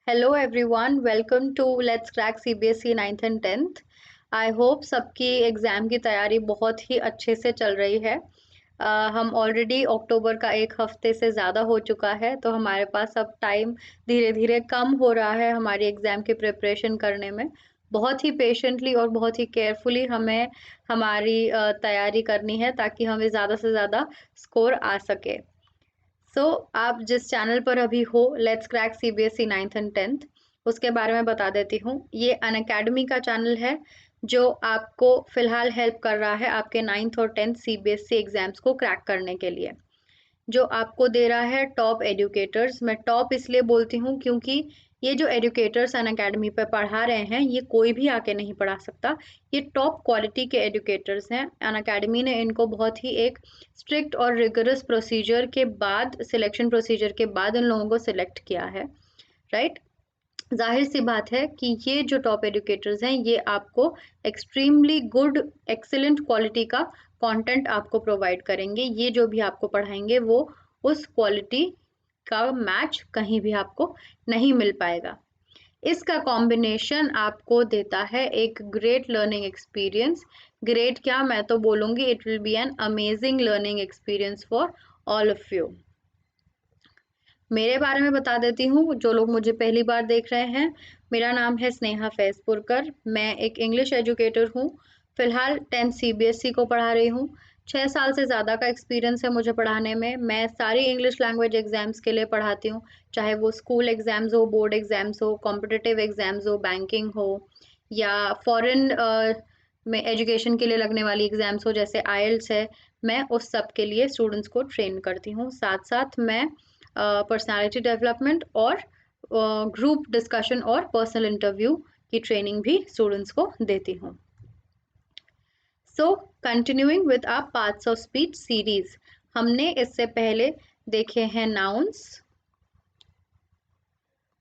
Hello everyone, welcome to let's crack CBSE 9th and 10th। I hope सबकी exam की तैयारी बहुत ही अच्छे से चल रही है। हम ऑलरेडी अक्टूबर का एक हफ्ते से ज़्यादा हो चुका है, तो हमारे पास अब टाइम धीरे धीरे कम हो रहा है हमारी एग्ज़ाम की प्रिपरेशन करने में। बहुत ही पेशेंटली और बहुत ही केयरफुली हमें हमारी तैयारी करनी है ताकि हमें ज़्यादा से ज़्यादा स्कोर आ सके। आप जिस चैनल पर अभी हो, let's crack CBSE 9th and 10th, उसके बारे में बता देती हूँ। ये अनअकैडमी का चैनल है जो आपको फ़िलहाल हेल्प कर रहा है आपके 9th और 10th सीबीएसई एग्ज़ाम्स को क्रैक करने के लिए। जो आपको दे रहा है टॉप एजुकेटर्स। मैं टॉप इसलिए बोलती हूँ क्योंकि ये जो एजुकेटर्स अनअकैडमी पे पढ़ा रहे हैं, ये कोई भी आके नहीं पढ़ा सकता। ये टॉप क्वालिटी के एजुकेटर्स हैं। अनअकैडमी ने इनको बहुत ही एक स्ट्रिक्ट और रिगरस प्रोसीजर के बाद, सिलेक्शन प्रोसीजर के बाद इन लोगों को सिलेक्ट किया है, राइट? ज़ाहिर सी बात है कि ये जो टॉप एजुकेटर्स हैं, ये आपको एक्सट्रीमली गुड, एक्सीलेंट क्वालिटी का कंटेंट आपको प्रोवाइड करेंगे। ये जो भी आपको पढ़ाएंगे वो उस क्वालिटी का मैच कहीं भी आपको नहीं मिल पाएगा। इसका कॉम्बिनेशन आपको देता है एक ग्रेट लर्निंग एक्सपीरियंस। ग्रेट क्या, मैं तो बोलूँगी it will be an amazing learning experience for all of you. मेरे बारे में बता देती हूँ, जो लोग मुझे पहली बार देख रहे हैं। मेरा नाम है स्नेहा फैज़पुरकर। मैं एक इंग्लिश एजुकेटर हूँ। फ़िलहाल 10th सीबीएसई को पढ़ा रही हूँ। 6 साल से ज़्यादा का एक्सपीरियंस है मुझे पढ़ाने में। मैं सारी इंग्लिश लैंग्वेज एग्ज़ाम्स के लिए पढ़ाती हूँ, चाहे वो स्कूल एग्ज़ाम्स हो, बोर्ड एग्ज़ाम्स हो, कॉम्पिटिटिव एग्ज़ाम्स हो, बैंकिंग हो या फ़ॉरेन में एजुकेशन के लिए लगने वाली एग्ज़ाम्स हो, जैसे आईएलटीएस है। मैं उस सब के लिए स्टूडेंट्स को ट्रेन करती हूँ। साथ-साथ मैं पर्सनालिटी डेवलपमेंट और ग्रुप डिस्कशन और पर्सनल इंटरव्यू की ट्रेनिंग भी स्टूडेंट्स को देती हूँ। So continuing with our parts of speech series, हमने इससे पहले देखे हैं नाउन्स,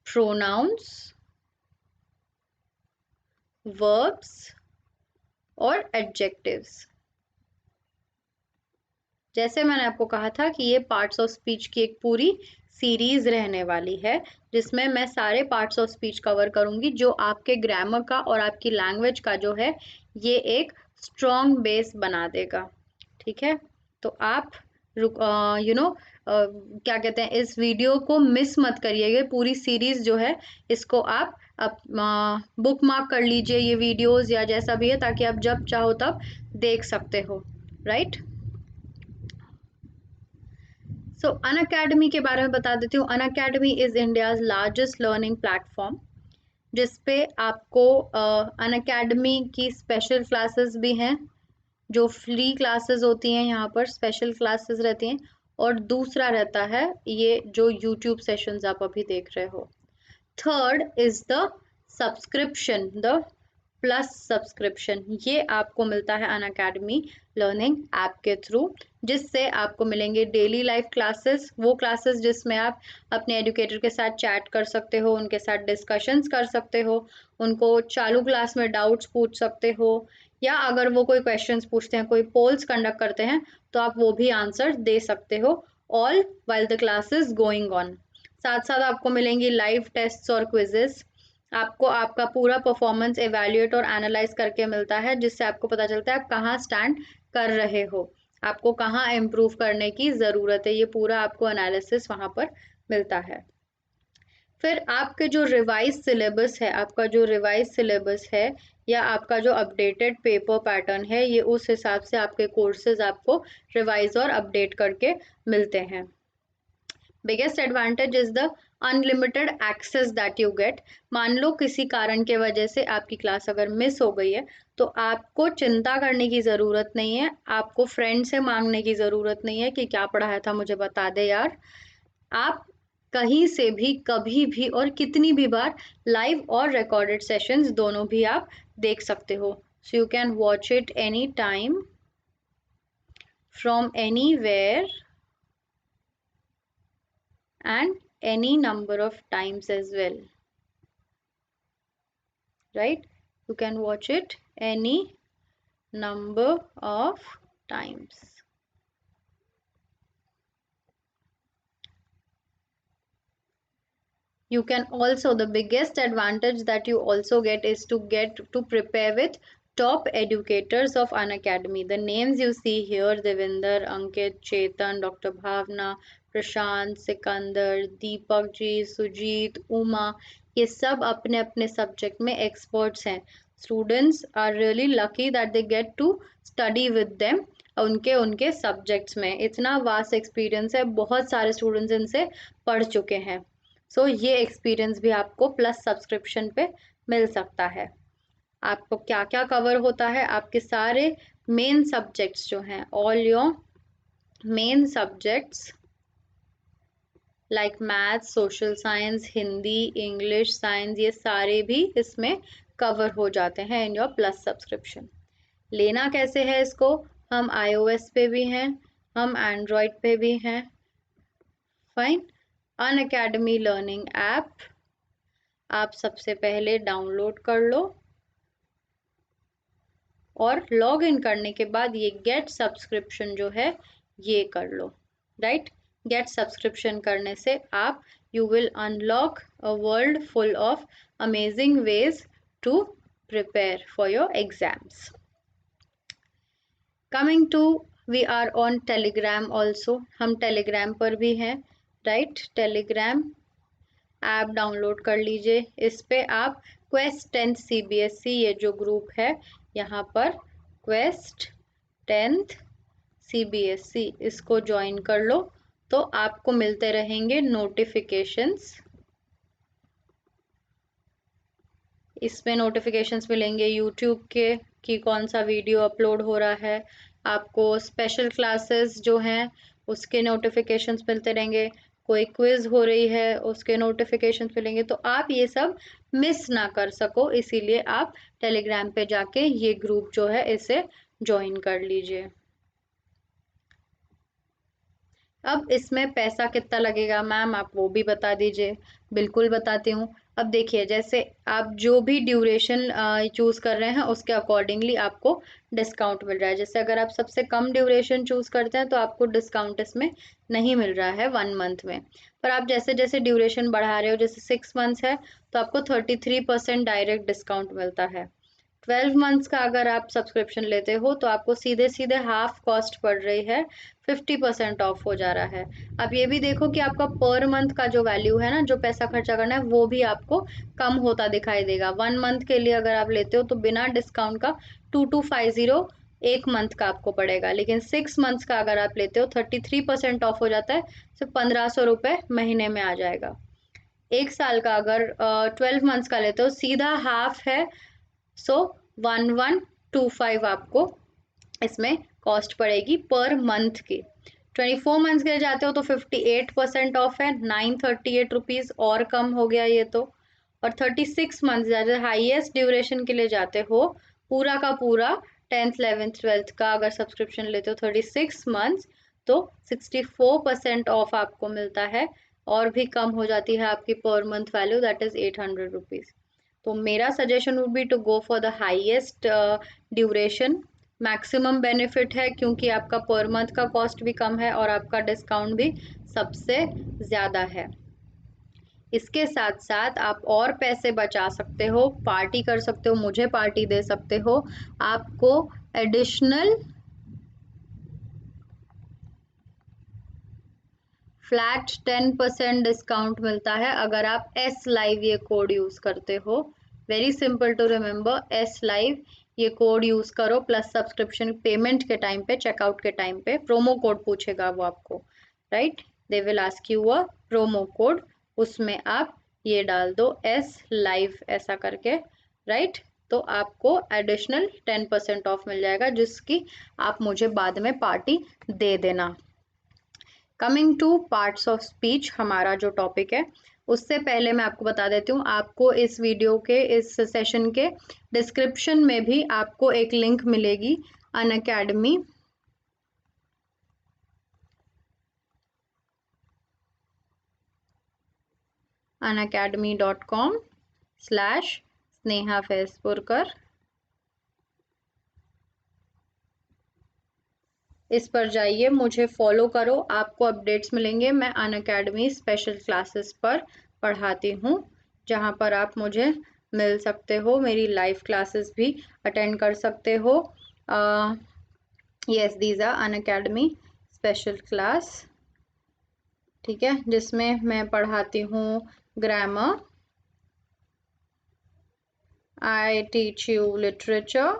प्रोनाउंस, वर्ब्स और एडजेक्टिव्स। जैसे मैंने आपको कहा था कि ये पार्ट्स ऑफ स्पीच की एक पूरी सीरीज रहने वाली है, जिसमें मैं सारे पार्ट्स ऑफ स्पीच कवर करूंगी, जो आपके ग्रामर का और आपकी लैंग्वेज का जो है, ये एक स्ट्रॉन्ग बेस बना देगा। ठीक है, तो आप क्या कहते हैं, इस वीडियो को मिस मत करिएगा। पूरी सीरीज जो है, इसको आप बुक मार्क कर लीजिए, ये वीडियोस या जैसा भी है, ताकि आप जब चाहो तब देख सकते हो, राइट? सो अनअकैडमी के बारे में बता देती हूँ। Unacademy is India's largest learning platform, जिसपे आपको अनअकैडमी की स्पेशल क्लासेस भी हैं, जो फ्री क्लासेस होती हैं। यहाँ पर स्पेशल क्लासेस रहती हैं, और दूसरा रहता है ये जो यूट्यूब सेशंस आप अभी देख रहे हो। Third is the subscription, the plus subscription. ये आपको मिलता है अनअकैडमी लर्निंग ऐप के थ्रू, जिससे आपको मिलेंगे डेली लाइव क्लासेस, वो क्लासेस जिसमें आप अपने एजुकेटर के साथ चैट कर सकते हो, उनके साथ डिस्कशंस कर सकते हो, उनको चालू क्लास में डाउट्स पूछ सकते हो, या अगर वो कोई क्वेश्चंस पूछते हैं, कोई पोल्स कंडक्ट करते हैं, तो आप वो भी आंसर दे सकते हो, all while the class is going on. साथ साथ आपको मिलेंगी लाइव टेस्ट्स और क्विजेस। आपको आपका पूरा परफॉर्मेंस एवेल्युएट और एनालाइज करके मिलता है, जिससे आपको पता चलता है आप कहाँ स्टैंड कर रहे हो, आपको कहाँ इम्प्रूव करने की ज़रूरत है। ये पूरा आपको एनालिसिस वहाँ पर मिलता है। फिर आपके जो रिवाइज सिलेबस है, आपका जो रिवाइज सिलेबस है या आपका जो अपडेटेड पेपर पैटर्न है, ये उस हिसाब से आपके कोर्सेज आपको रिवाइज और अपडेट करके मिलते हैं। Biggest advantage is the unlimited access that you get. मान लो किसी कारण के वजह से आपकी क्लास अगर मिस हो गई है, तो आपको चिंता करने की ज़रूरत नहीं है, आपको फ्रेंड से मांगने की ज़रूरत नहीं है कि क्या पढ़ाया था मुझे बता दे यार। आप कहीं से भी, कभी भी और कितनी भी बार लाइव और रिकॉर्डेड सेशंस दोनों भी आप देख सकते हो। So you can watch it any time from anywhere and any number of times as well, right? You can watch it any number of times. You can also, the biggest advantage that you also get is to get to prepare with top educators of Unacademy. The names you see here, Devinder, Ankit, Chetan, Dr. Bhavna, Prashant, Sikandar, Deepak ji, Sujeet, Uma, ये सब अपने अपने subject में experts हैं. Students are really lucky that they get to study with them. उनके उनके subjects में इतना वास्ट एक्सपीरियंस है, बहुत सारे स्टूडेंट्स इनसे पढ़ चुके हैं. सो ये एक्सपीरियंस भी आपको प्लस सब्सक्रिप्शन पे मिल सकता है. आपको क्या क्या कवर होता है, आपके सारे मेन सब्जेक्ट्स जो हैं, all your main subjects like maths, social science, Hindi, English, science, ये सारे भी इसमें कवर हो जाते हैं इन योर प्लस सब्सक्रिप्शन. लेना कैसे है इसको? हम iOS पे भी हैं, हम एंड्रॉयड पे भी हैं. फाइन. अनअकैडमी लर्निंग ऐप आप सबसे पहले डाउनलोड कर लो और लॉग इन करने के बाद ये गेट सब्सक्रिप्शन जो है ये कर लो. राइट. गेट सब्सक्रिप्शन करने से आप you will unlock a world full of amazing ways to prepare for your exams. Coming to, we are on Telegram also. हम टेलीग्राम पर भी हैं. राइट. टेलीग्राम ऐप डाउनलोड कर लीजिए. इस पे आप क्वेस्ट 10th CBSE ये जो ग्रुप है, यहाँ पर क्वेस्ट 10th CBSE इसको ज्वाइन कर लो तो आपको मिलते रहेंगे नोटिफिकेशंस. इसमें नोटिफिकेशंस मिलेंगे यूट्यूब के कि कौन सा वीडियो अपलोड हो रहा है. आपको स्पेशल क्लासेस जो हैं उसके नोटिफिकेशंस मिलते रहेंगे. कोई क्विज हो रही है उसके नोटिफिकेशंस मिलेंगे. तो आप ये सब मिस ना कर सको, इसीलिए आप टेलीग्राम पे जाके ये ग्रुप जो है इसे ज्वाइन कर लीजिए. अब इसमें पैसा कितना लगेगा मैम, आप वो भी बता दीजिए. बिल्कुल बताती हूँ. अब देखिए, जैसे आप जो भी ड्यूरेशन चूज़ कर रहे हैं उसके अकॉर्डिंगली आपको डिस्काउंट मिल रहा है. जैसे अगर आप सबसे कम ड्यूरेशन चूज़ करते हैं तो आपको डिस्काउंट इसमें नहीं मिल रहा है 1 मंथ में. पर आप जैसे जैसे ड्यूरेशन बढ़ा रहे हो, जैसे 6 मंथ्स है तो आपको 33% डायरेक्ट डिस्काउंट मिलता है. 12 मंथ्स का अगर आप सब्सक्रिप्शन लेते हो तो आपको सीधे सीधे हाफ कॉस्ट पड़ रही है, 50% ऑफ हो जा रहा है. अब ये भी देखो कि आपका पर मंथ का जो वैल्यू है ना, जो पैसा खर्चा करना है, वो भी आपको कम होता दिखाई देगा. 1 मंथ के लिए अगर आप लेते हो तो बिना डिस्काउंट का 2250 एक मंथ का आपको पड़ेगा. लेकिन 6 मंथ्स का अगर आप लेते हो 33% ऑफ हो जाता है, सिर्फ 1500 रुपये महीने में आ जाएगा. 1 साल का अगर 12 मंथ्स का लेते हो सीधा हाफ है. सो 1125 आपको इसमें कॉस्ट पड़ेगी पर मंथ की. 24 मंथ्स के लिए जाते हो तो 58% ऑफ है, 938 रुपीज़ और कम हो गया ये तो. और 36 मंथ्स जैसे हाईएस्ट ड्यूरेशन के लिए जाते हो, पूरा का पूरा 10th 11th 12th का अगर सब्सक्रिप्शन लेते हो 36 मंथ्स, तो 64% ऑफ आपको मिलता है. और भी कम हो जाती है आपकी पर month value, that is 800 rupees. तो मेरा suggestion would be to go for the highest duration. Maximum benefit है क्योंकि आपका पर मंथ का कॉस्ट भी कम है और आपका डिस्काउंट भी सबसे ज़्यादा है. इसके साथ साथ आप और पैसे बचा सकते हो, पार्टी कर सकते हो, मुझे पार्टी दे सकते हो. आपको एडिशनल फ्लैट 10% डिस्काउंट मिलता है अगर आप एस लाइव ये कोड यूज़ करते हो. Very simple to remember, S live ये कोड यूज़ करो. प्लस सब्सक्रिप्शन पेमेंट के टाइम पे, चेकआउट के टाइम पे प्रोमो कोड पूछेगा वो आपको. Right. They will ask you a promo code, उसमें आप ये डाल दो एस लाइव ऐसा करके. राइट. तो आपको एडिशनल 10% ऑफ मिल जाएगा जिसकी आप मुझे बाद में पार्टी दे देना. Coming two parts of speech, हमारा जो टॉपिक है, उससे पहले मैं आपको बता देती हूँ, आपको इस वीडियो के, इस सेशन के डिस्क्रिप्शन में भी आपको एक लिंक मिलेगी अनअकैडमी unacademy.com/स्नेहा फैसपुरकर. इस पर जाइए, मुझे फॉलो करो, आपको अपडेट्स मिलेंगे. मैं अनअकैडमी स्पेशल क्लासेस पर पढ़ाती हूँ, जहाँ पर आप मुझे मिल सकते हो, मेरी लाइव क्लासेस भी अटेंड कर सकते हो। Yes, these are Unacademy special class, ठीक है, जिसमें मैं पढ़ाती हूँ grammar, I teach you literature,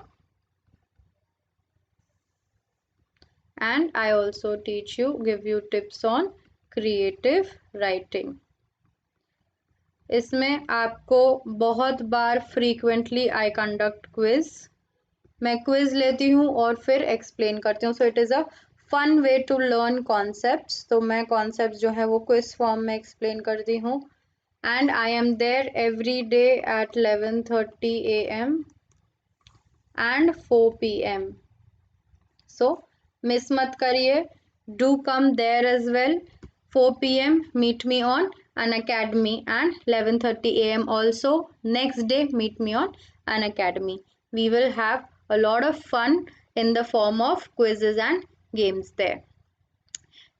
and I also teach you, give you tips on creative writing. इसमें आपको बहुत बार frequently I conduct quiz, मैं क्विज लेती हूँ और फिर एक्सप्लेन करती हूँ। So it is a fun way to learn concepts. तो मैं कॉन्सेप्ट्स जो है वो क्विज फॉर्म में एक्सप्लेन करती हूँ। And I am there every day at 11:30 AM and 4 PM. So miss mat kariye, do come there as well. 4 PM meet me on Unacademy, and 11:30 AM also next day meet me on Unacademy. We will have a lot of fun in the form of quizzes and games there.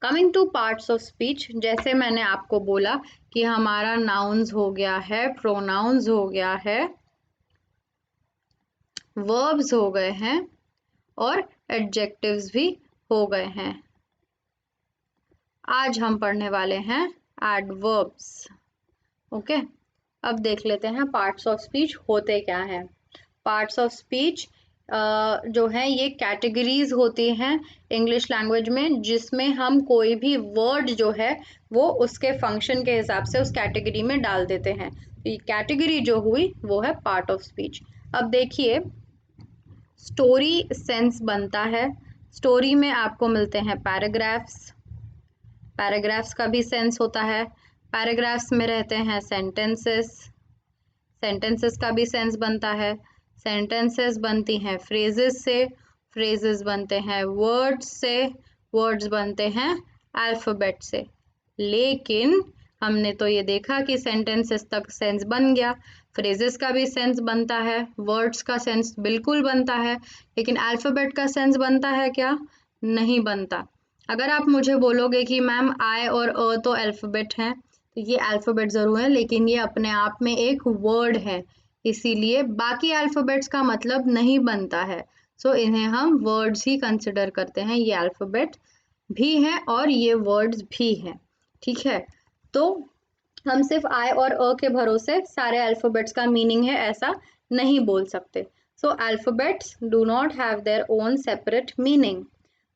Coming two parts of speech, जैसे मैंने आपको बोला कि हमारा nouns हो गया है, pronounce हो गया है, वर्ब्स हो गए हैं और एडजेक्टिव्स भी हो गए हैं। आज हम पढ़ने वाले हैं एडवर्ब्स। ओके, अब देख लेते हैं पार्ट्स ऑफ स्पीच होते क्या हैं। पार्ट्स ऑफ स्पीच जो है ये कैटेगरीज होती हैं इंग्लिश लैंग्वेज में, जिसमें हम कोई भी वर्ड जो है वो उसके फंक्शन के हिसाब से उस कैटेगरी में डाल देते हैं। तो ये कैटेगरी जो हुई वो है पार्ट ऑफ स्पीच। अब देखिए, स्टोरी सेंस बनता है। स्टोरी में आपको मिलते हैं पैराग्राफ्स, पैराग्राफ्स का भी सेंस होता है। पैराग्राफ्स में रहते हैं सेंटेंसेस, सेंटेंसेस का भी सेंस बनता है। सेंटेंसेस बनती हैं फ्रेजेस से, फ्रेजेस बनते हैं वर्ड्स से, वर्ड्स बनते हैं अल्फ़ाबेट से। लेकिन हमने तो ये देखा कि सेंटेंसेस तक सेंस बन गया, फ्रेजेस का भी सेंस बनता है, वर्ड्स का सेंस बिल्कुल बनता है, लेकिन अल्फ़ाबेट का सेंस बनता है क्या? नहीं बनता। अगर आप मुझे बोलोगे कि मैम आई और अ तो अल्फ़ाबेट हैं, तो ये अल्फ़ाबेट ज़रूर है, लेकिन ये अपने आप में एक वर्ड है, इसीलिए बाकी अल्फ़ाबेट्स का मतलब नहीं बनता है। सो इन्हें हम वर्ड्स ही कंसिडर करते हैं। ये अल्फ़ाबेट भी हैं और ये वर्ड्स भी हैं, ठीक है। तो हम सिर्फ आई और अ के भरोसे सारे अल्फ़ाबेट्स का मीनिंग है ऐसा नहीं बोल सकते। So alphabets do not have their own separate meaning,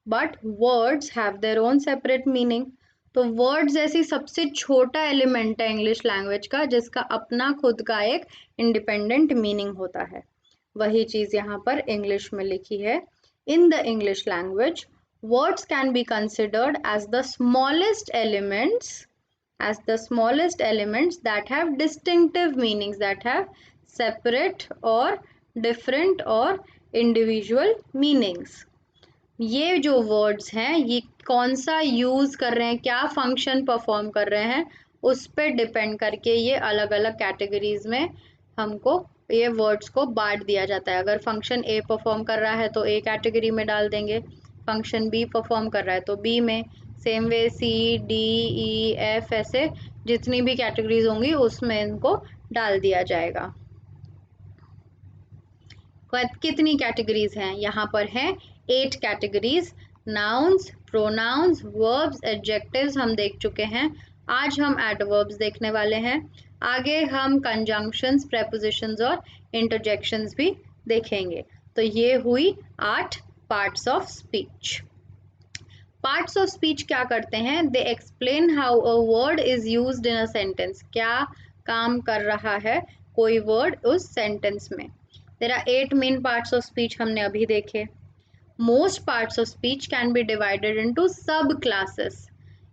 but words have their own separate meaning. तो वर्ड्स ऐसी सबसे छोटा एलिमेंट है इंग्लिश लैंग्वेज का जिसका अपना खुद का एक इंडिपेंडेंट मीनिंग होता है। वही चीज़ यहाँ पर इंग्लिश में लिखी है। In the English language words can be considered as the smallest elements that have distinctive meanings, that have separate or different or individual meanings. ये जो वर्ड्स हैं ये कौन सा यूज़ कर रहे हैं, क्या फंक्शन परफॉर्म कर रहे हैं, उस पर डिपेंड करके ये अलग अलग कैटेगरीज में हमको ये वर्ड्स को बांट दिया जाता है। अगर फंक्शन ए परफॉर्म कर रहा है तो ए कैटेगरी में डाल देंगे, फंक्शन बी परफॉर्म कर रहा है तो बी में, same way C D E F ऐसे जितनी भी कैटेगरीज होंगी उसमें इनको डाल दिया जाएगा। कितनी कैटेगरीज हैं? यहाँ पर हैं 8 categories. Nouns, pronouns, verbs, adjectives हम देख चुके हैं। आज हम एडवर्ब्स देखने वाले हैं। आगे हम कंजंक्शंस, प्रेपोजिशंस और इंटरजेक्शंस भी देखेंगे। तो ये हुई 8 parts of speech. Parts of speech क्या करते हैं? They explain how a word is used in a sentence. क्या काम कर रहा है कोई वर्ड उस सेंटेंस में। There are 8 main parts of speech हमने अभी देखे। Most parts of speech can be divided into sub classes.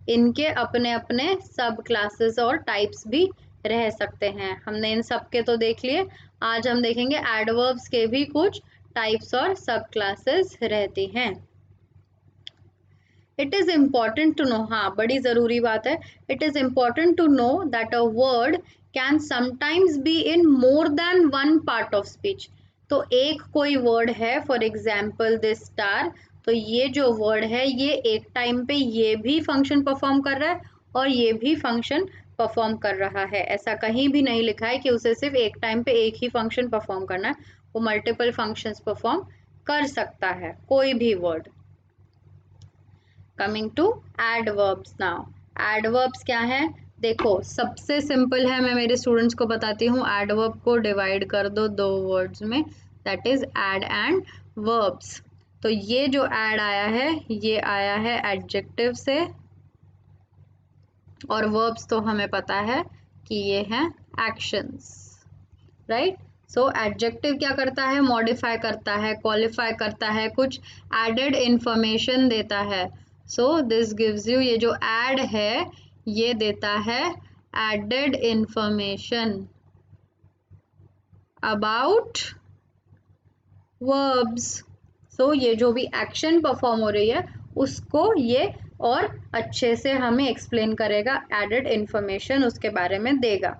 इनके अपने अपने सब क्लासेस और टाइप्स भी रह सकते हैं। हमने इन सब के तो देख लिए, आज हम देखेंगे एडवर्ब्स के भी कुछ टाइप्स और सब क्लासेस रहती हैं। It is important to know, हाँ बड़ी ज़रूरी बात है, it is important to know that a word can sometimes be in more than one part of speech. तो एक कोई वर्ड है, फॉर एग्जाम्पल दिस स्टार, तो ये जो वर्ड है ये एक टाइम पे ये भी फंक्शन परफॉर्म कर रहा है और ये भी फंक्शन परफॉर्म कर रहा है। ऐसा कहीं भी नहीं लिखा है कि उसे सिर्फ एक टाइम पे एक ही फंक्शन परफॉर्म करना है, वो मल्टीपल फंक्शंस परफॉर्म कर सकता है कोई भी word. Coming to adverbs now. Adverbs क्या है? देखो सबसे सिंपल है, मैं मेरे स्टूडेंट्स को बताती हूँ, एडवर्ब को डिवाइड कर दो दो वर्ड्स में, that is ad and verbs. तो ये जो एड आया है ये आया है एडजेक्टिव से, और वर्ब्स तो हमें पता है कि ये हैं एक्शंस, राइट। सो एडजेक्टिव क्या करता है? मॉडिफाई करता है, क्वालिफाई करता है, कुछ एडेड इंफॉर्मेशन देता है। सो दिस गिव्स यू, ये जो एड है ये देता है एडेड इंफॉर्मेशन अबाउट वर्ब्स। सो ये जो भी एक्शन परफॉर्म हो रही है उसको ये और अच्छे से हमें एक्सप्लेन करेगा, एडेड इंफॉर्मेशन उसके बारे में देगा।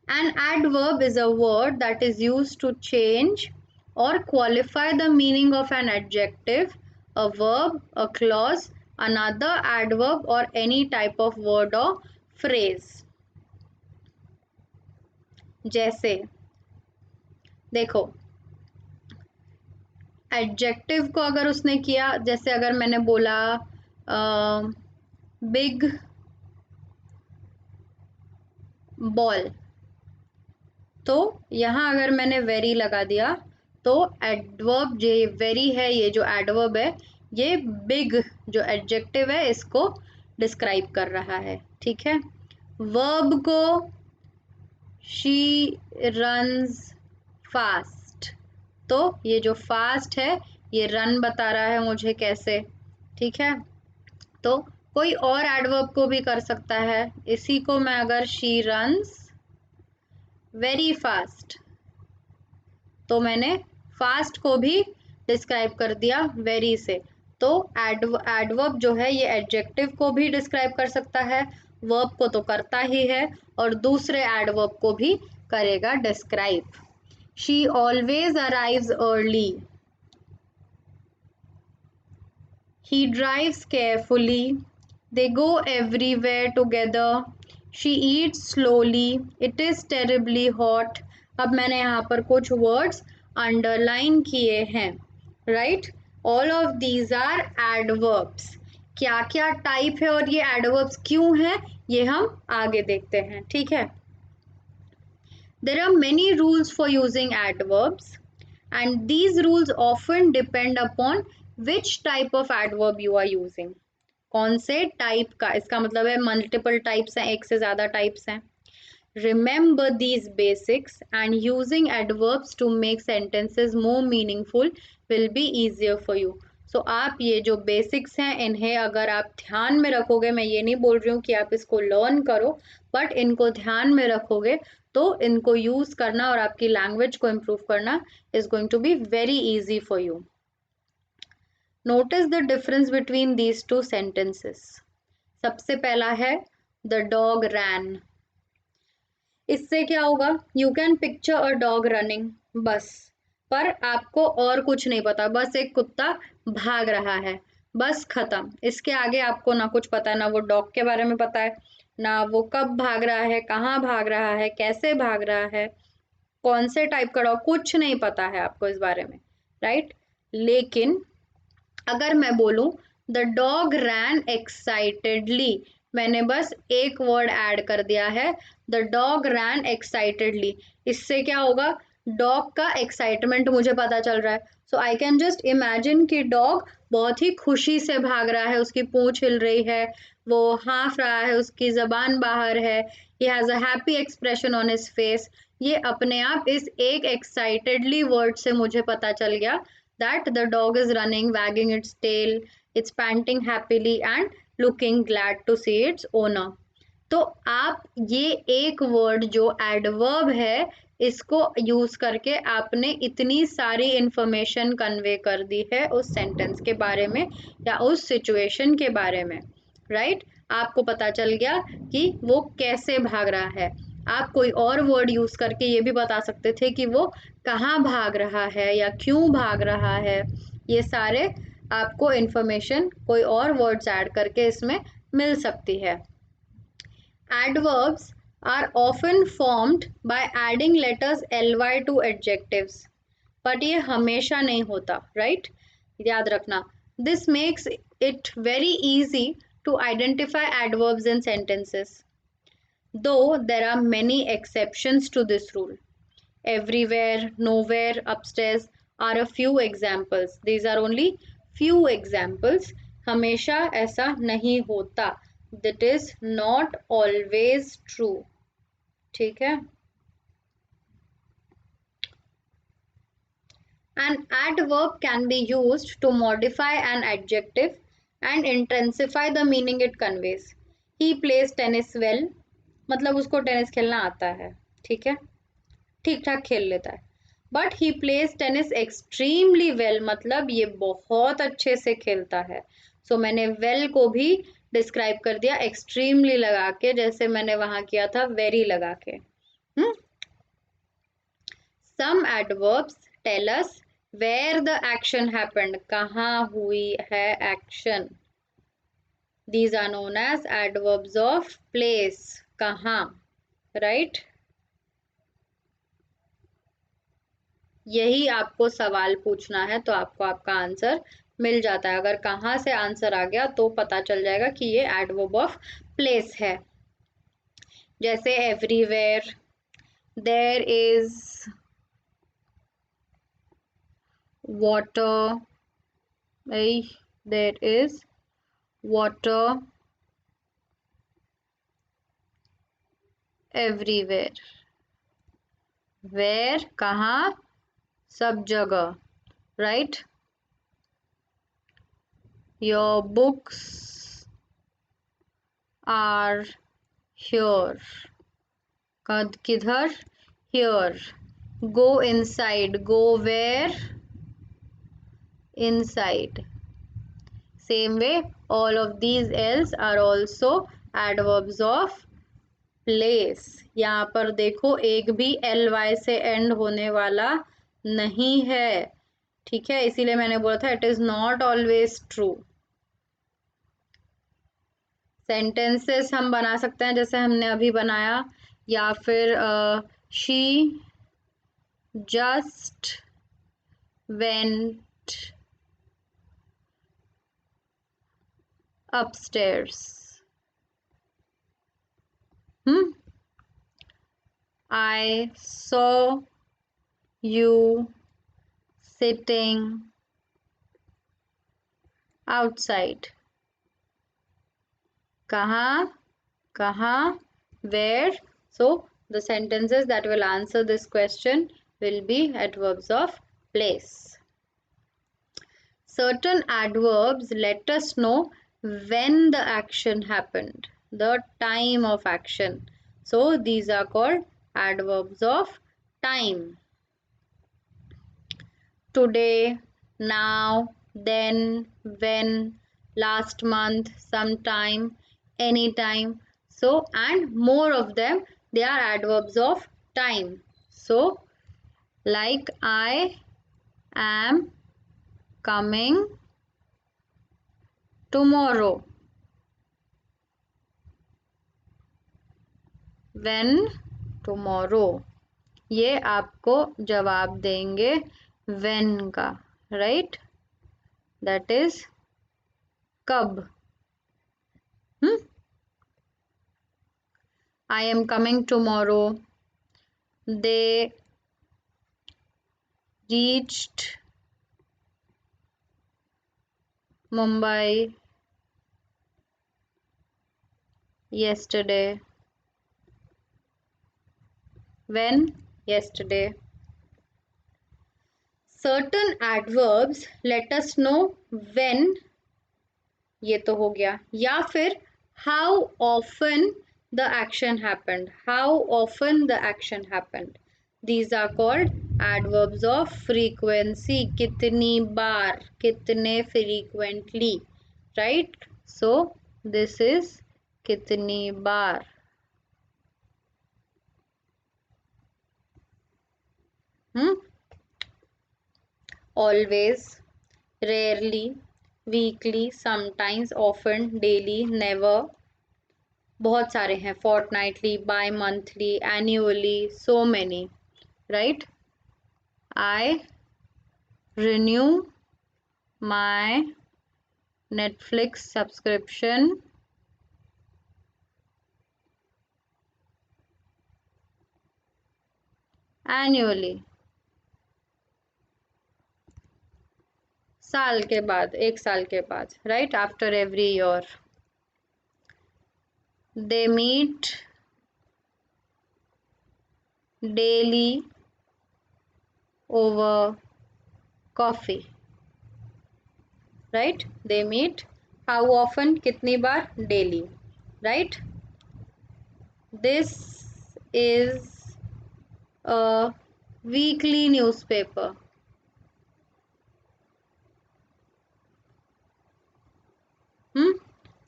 An adverb is a word that is used to change or qualify the meaning of an adjective, a verb, a clause, another adverb or any type of word or phrase. जैसे देखो adjective को अगर उसने किया, जैसे अगर मैंने बोला बिग बॉल, तो यहाँ अगर मैंने वेरी लगा दिया तो एडवर्ब जो वेरी है, ये जो एडवर्ब है ये बिग जो एडजेक्टिव है इसको डिस्क्राइब कर रहा है, ठीक है। वर्ब को शी रन्स फास्ट, तो ये जो फास्ट है ये रन बता रहा है मुझे कैसे, ठीक है। तो कोई और एडवर्ब को भी कर सकता है, इसी को मैं अगर शी रन्स वेरी फास्ट, तो मैंने फास्ट को भी डिस्क्राइब कर दिया वेरी से। तो एडवर्ब जो है ये एडजेक्टिव को भी डिस्क्राइब कर सकता है, वर्ब को तो करता ही है और दूसरे एडवर्ब को भी करेगा describe. She always arrives early, he drives carefully, they go everywhere together, she eats slowly, it is terribly hot। अब मैंने यहाँ पर कुछ वर्ड्स अंडरलाइन किए हैं, right. All of these are adverbs. क्या क्या टाइप है और ये एडवर्ब्स क्यों है ये हम आगे देखते हैं, ठीक है। There are many rules for using adverbs and these rules often depend upon which type of adverb you are using। कौन से टाइप का, इसका मतलब है मल्टीपल टाइप्स हैं, एक से ज़्यादा टाइप्स हैं। Remember these basics and using adverbs to make sentences more meaningful will be easier for you। So आप ये जो बेसिक्स हैं इन्हें अगर आप ध्यान में रखोगे, मैं ये नहीं बोल रही हूँ कि आप इसको लर्न करो, बट इनको ध्यान में रखोगे तो इनको यूज़ करना और आपकी लैंग्वेज को इम्प्रूव करना is going to be very easy for you. Notice the difference between these two sentences. सबसे पहला है द डॉग रैन। इससे क्या होगा? You can picture a dog running, बस, पर आपको और कुछ नहीं पता, बस एक कुत्ता भाग रहा है, बस खत्म। इसके आगे आपको ना कुछ पता है, ना वो डॉग के बारे में पता है, ना वो कब भाग रहा है, कहाँ भाग रहा है, कैसे भाग रहा है, कौन से टाइप का डॉग, कुछ नहीं पता है आपको इस बारे में, राइट। लेकिन अगर मैं बोलूं द डॉग रैन एक्साइटेडली, मैंने बस एक वर्ड ऐड कर दिया है, द डॉग रैन एक्साइटेडली, इससे क्या होगा? डॉग का एक्साइटमेंट मुझे पता चल रहा है। सो आई कैन जस्ट इमेजिन कि डॉग बहुत ही खुशी से भाग रहा है, उसकी पूंछ हिल रही है, वो हाँफ रहा है, उसकी जबान बाहर है, he has a happy expression on his face. ये अपने आप इस एक एक्साइटेडली वर्ड से मुझे पता चल गया that the dog is running, wagging its tail, it's panting happily and looking glad to see its owner। तो आप ये एक वर्ड जो एडवर्ब है इसको यूज करके आपने इतनी सारी इंफॉर्मेशन कन्वे कर दी है उस सेंटेंस के बारे में या उस सिचुएशन के बारे में, राइट। आपको पता चल गया कि वो कैसे भाग रहा है। आप कोई और वर्ड यूज करके ये भी बता सकते थे कि वो कहाँ भाग रहा है या क्यों भाग रहा है। ये सारे आपको इंफॉर्मेशन कोई और वर्ड्स ऐड करके इसमें मिल सकती है। Adverbs are often formed by adding letters ly to adjectives. But ये हमेशा नहीं होता, right? याद रखना. This makes it very easy to identify adverbs in sentences. Though there are many exceptions to this rule. Everywhere, nowhere, upstairs are a few examples. These are only few examples. हमेशा ऐसा नहीं होता. That is not always true. ठीक है. An adverb can be used to modify an adjective and intensify the meaning it conveys. He plays tennis well. मतलब उसको tennis खेलना आता है. ठीक है, ठीक ठाक खेल लेता है. But he plays tennis extremely well, मतलब ये बहुत अच्छे से खेलता है. सो मैंने वेल को भी डिस्क्राइब कर दिया एक्सट्रीमली लगा के, जैसे मैंने वहां किया था वेरी लगा के. Some adverbs tell us where the action happened, कहाँ हुई है action. These are known as adverbs of place, कहाँ, राइट. यही आपको सवाल पूछना है तो आपको आपका आंसर मिल जाता है. अगर कहाँ से आंसर आ गया तो पता चल जाएगा कि ये एडवर्ब ऑफ प्लेस है. जैसे everywhere, there is water, there is water everywhere. Where कहाँ, सब जगह, right. Your books are here, किधर, here. Go inside, go where, inside. Same way, all of these else are also adverbs of place. यहाँ पर देखो एक भी ly से एंड होने वाला नहीं है. ठीक है, इसीलिए मैंने बोला था it is not always true. Sentences हम बना सकते हैं जैसे हमने अभी बनाया, या फिर she just went upstairs. I saw you sitting outside. कहाँ, कहाँ, where. So the sentences that will answer this question will be adverbs of place. Certain adverbs let us know when the action happened, the time of action. So these are called adverbs of time. Today, now, then, when, last month, sometime, anytime. So, and more of them, they are adverbs of time. So, like I am coming tomorrow. When, tomorrow. ये आपको जवाब देंगे when का, right? That is कब. I am coming tomorrow. They reached Mumbai yesterday. When? Yesterday. Certain adverbs let us know when, ये तो हो गया, या फिर how often the action happened. How often the action happened. These are called adverbs of frequency. कितनी बार, कितने frequently, right? So this is कितनी बार. Always, rarely, weekly, sometimes, often, daily, never. बहुत सारे हैं, fortnightly, bi-monthly, annually, so many, right? I renew my Netflix subscription annually. साल के बाद, एक साल के बाद, right? After every year. They meet daily over coffee, right? They meet how often, कितनी बार, daily, right? This is a weekly newspaper.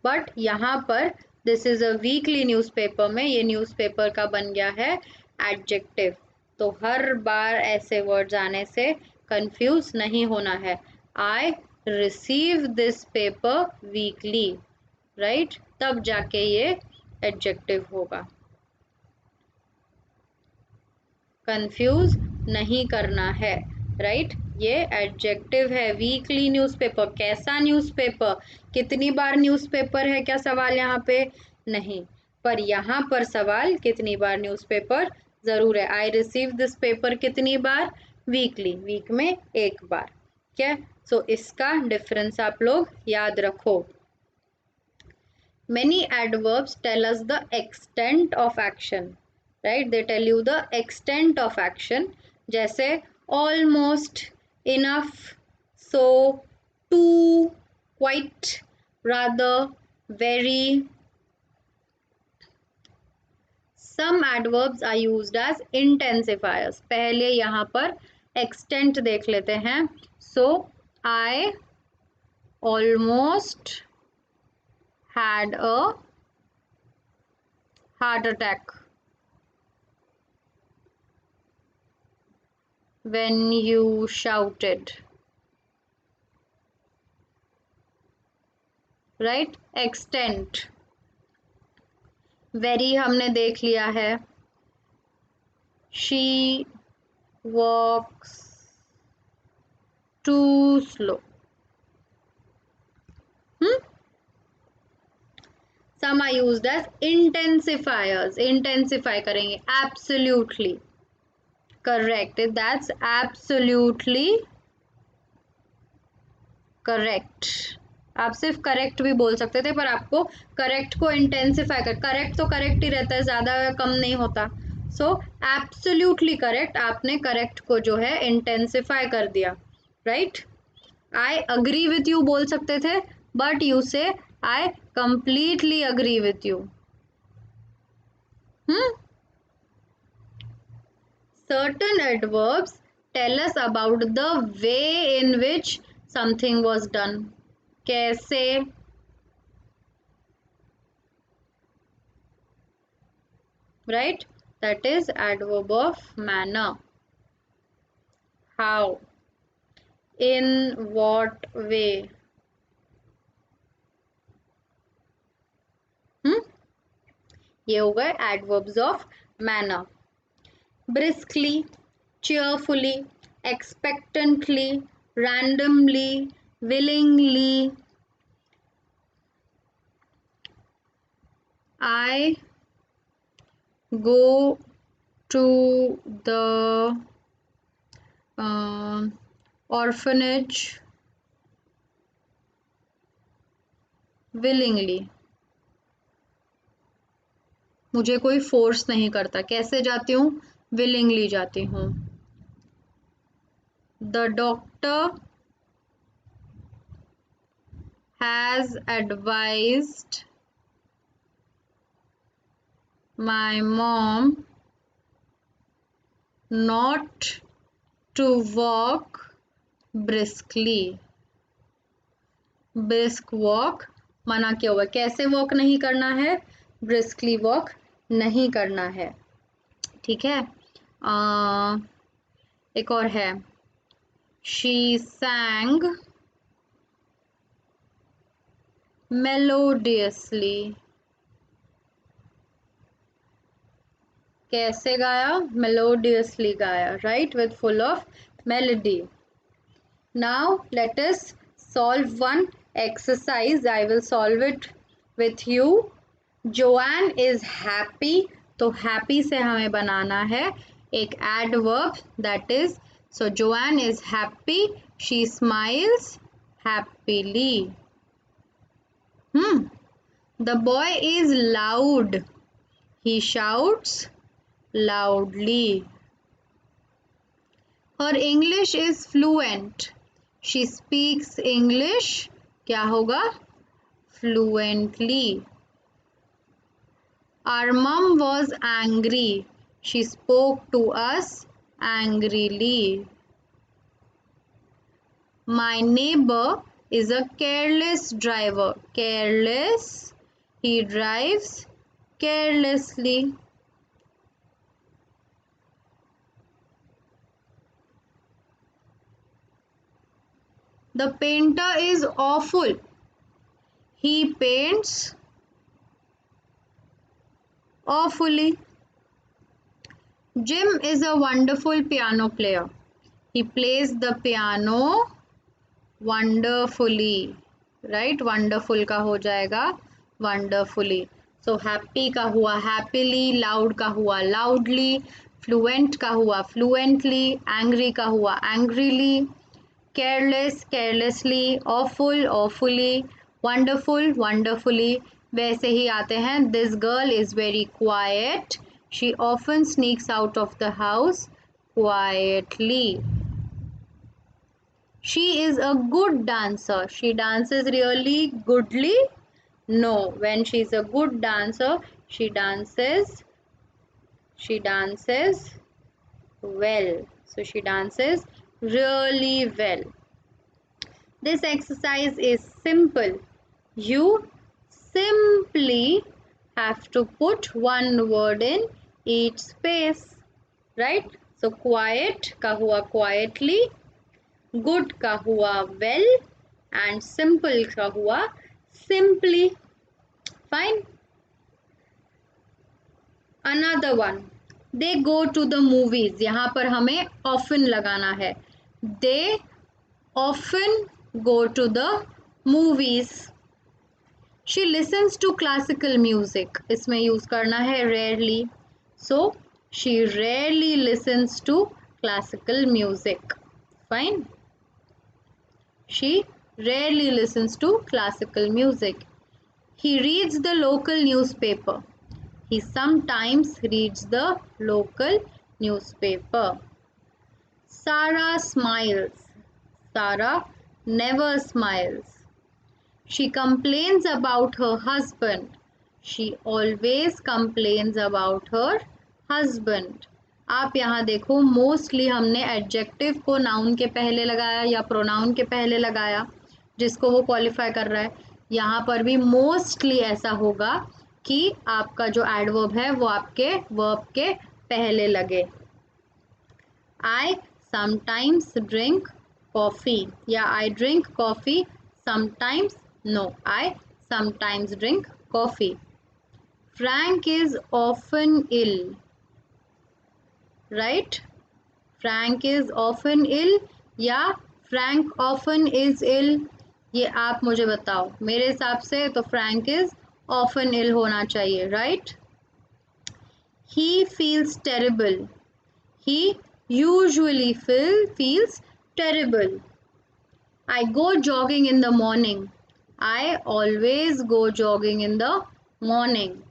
But यहाँ पर this is a weekly newspaper में ये न्यूज़पेपर का बन गया है एडजेक्टिव। तो हर बार ऐसे वर्ड्स आने से कंफ्यूज नहीं होना है। I receive this paper weekly, right? तब जाके ये एडजेक्टिव होगा। कंफ्यूज नहीं करना है, राइट? ये एडजेक्टिव है। वीकली न्यूज़पेपर, कैसा न्यूज़पेपर, कितनी बार न्यूज़पेपर है क्या सवाल यहाँ पे? नहीं, पर यहाँ पर सवाल कितनी बार न्यूज़पेपर जरूर है। आई रिसीव दिस पेपर कितनी बार? वीकली, वीक में एक बार। क्या? सो इसका डिफरेंस आप लोग याद रखो। Many adverbs tell us the extent of action, right? They tell you the extent of action. जैसे almost, enough, so, too, quite, rather, very. Some adverbs are used as intensifiers. पहले यहाँ पर extent देख लेते हैं. So, I almost had a heart attack when you shouted, right? Extent. Very हमने देख लिया है. She walks too slow. Some are used as intensifiers. Intensify करेंगे. Absolutely correct. That's absolutely correct. आप सिर्फ करेक्ट भी बोल सकते थे, पर आपको करेक्ट को इंटेंसिफाई कर, करेक्ट तो करेक्ट ही रहता है, ज्यादा कम नहीं होता। सो एब्सोल्युटली करेक्ट, आपने करेक्ट को जो है इंटेंसिफाई कर दिया, right? I agree with you बोल सकते थे, बट यू से I completely agree with you. Certain adverbs tell us about the way in which something was done. कैसे, right? That is adverb of manner. How, in what way. ये हो गए adverbs of manner. Briskly, cheerfully, expectantly, randomly, willingly. I go to the orphanage willingly. मुझे कोई force नहीं करता। कैसे जाती हूँ? willingly जाती हूँ। The doctor has advised my mom not to walk briskly. brisk walk मना किया हुआ। कैसे वॉक नहीं करना है? briskly वॉक नहीं करना है, ठीक है? एक और है, she sang melodiously. कैसे गाया? Melodiously गाया, right? With full of melody. Now let us solve one exercise. I will solve it with you. Joanne is happy. तो happy से हमें बनाना है एक adverb, that is, so Joanne is happy. She smiles happily. The boy is loud. He shouts loudly. Her English is fluent. She speaks English. क्या होगा? Fluently. Our mom was angry. She spoke to us angrily. My neighbor is a careless driver. Careless. He drives carelessly. The painter is awful. He paints awfully. Jim is a wonderful piano player. He plays the piano wonderfully. Right? Wonderful का हो जाएगा wonderfully. So happy का हुआ happily, loud का हुआ loudly, fluent का हुआ fluently, angry का हुआ angrily, careless carelessly, awful awfully, wonderful wonderfully. वैसे ही आते हैं this girl is very quiet. She often sneaks out of the house quietly. She is a good dancer. She dances really goodly. No, when she is a good dancer, she dances well. So she dances really well. This exercise is simple. You simply have to put one word in each space, right? So quiet का हुआ quietly, good का हुआ well, and simple का हुआ simply. Fine. Another one. They go to the movies. यहाँ पर हमें often लगाना है. They often go to the movies. She listens to classical music. इसमें यूज करना है rarely. So she rarely listens to classical music. Fine. She rarely listens to classical music. He reads the local newspaper. He sometimes reads the local newspaper. Sarah smiles. Sarah never smiles. She complains about her husband. She always complains about her husband. आप यहाँ देखो mostly हमने adjective को noun के पहले लगाया या pronoun के पहले लगाया जिसको वो क्वालिफाई कर रहा है. यहाँ पर भी मोस्टली ऐसा होगा कि आपका जो एडवर्ब है वो आपके वर्ब के पहले लगे. I sometimes drink coffee या I drink coffee sometimes. No, I sometimes drink coffee. Frank is often ill. Right? Frank is often ill या Frank often is ill. ये आप मुझे बताओ. मेरे हिसाब से तो Frank is often ill होना चाहिए. Right? He feels terrible. He usually feels terrible. I go jogging in the morning. I always go jogging in the morning.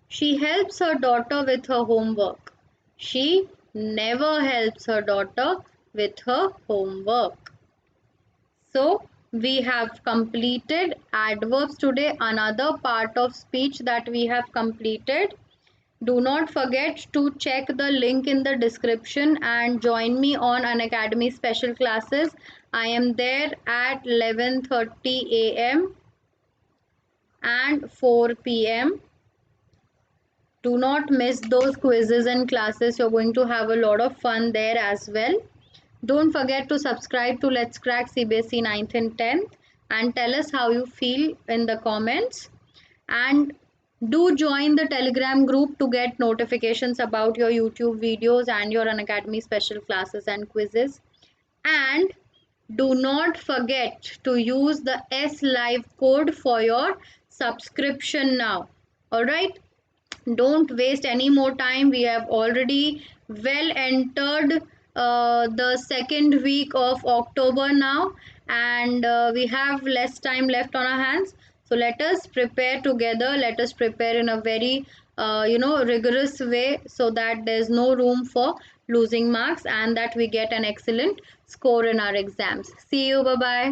She helps her daughter with her homework. She never helps her daughter with her homework. So, we have completed adverbs today. Another part of speech that we have completed. Do not forget to check the link in the description and join me on Unacademy special classes. I am there at 11:30 a.m. and 4 p.m. Do not miss those quizzes and classes. You're going to have a lot of fun there as well. Don't forget to subscribe to Let's Crack CBSE 9th and 10th and tell us how you feel in the comments. And Do join the Telegram group to get notifications about your YouTube videos and your Unacademy special classes and quizzes. And do not forget to use the S Live code for your subscription now. All right. Don't waste any more time. We have already well entered the second week of October now, and we have less time left on our hands. So let us prepare together. Let us prepare in a very rigorous way, so that there's no room for losing marks and that we get an excellent score in our exams. See you. Bye bye.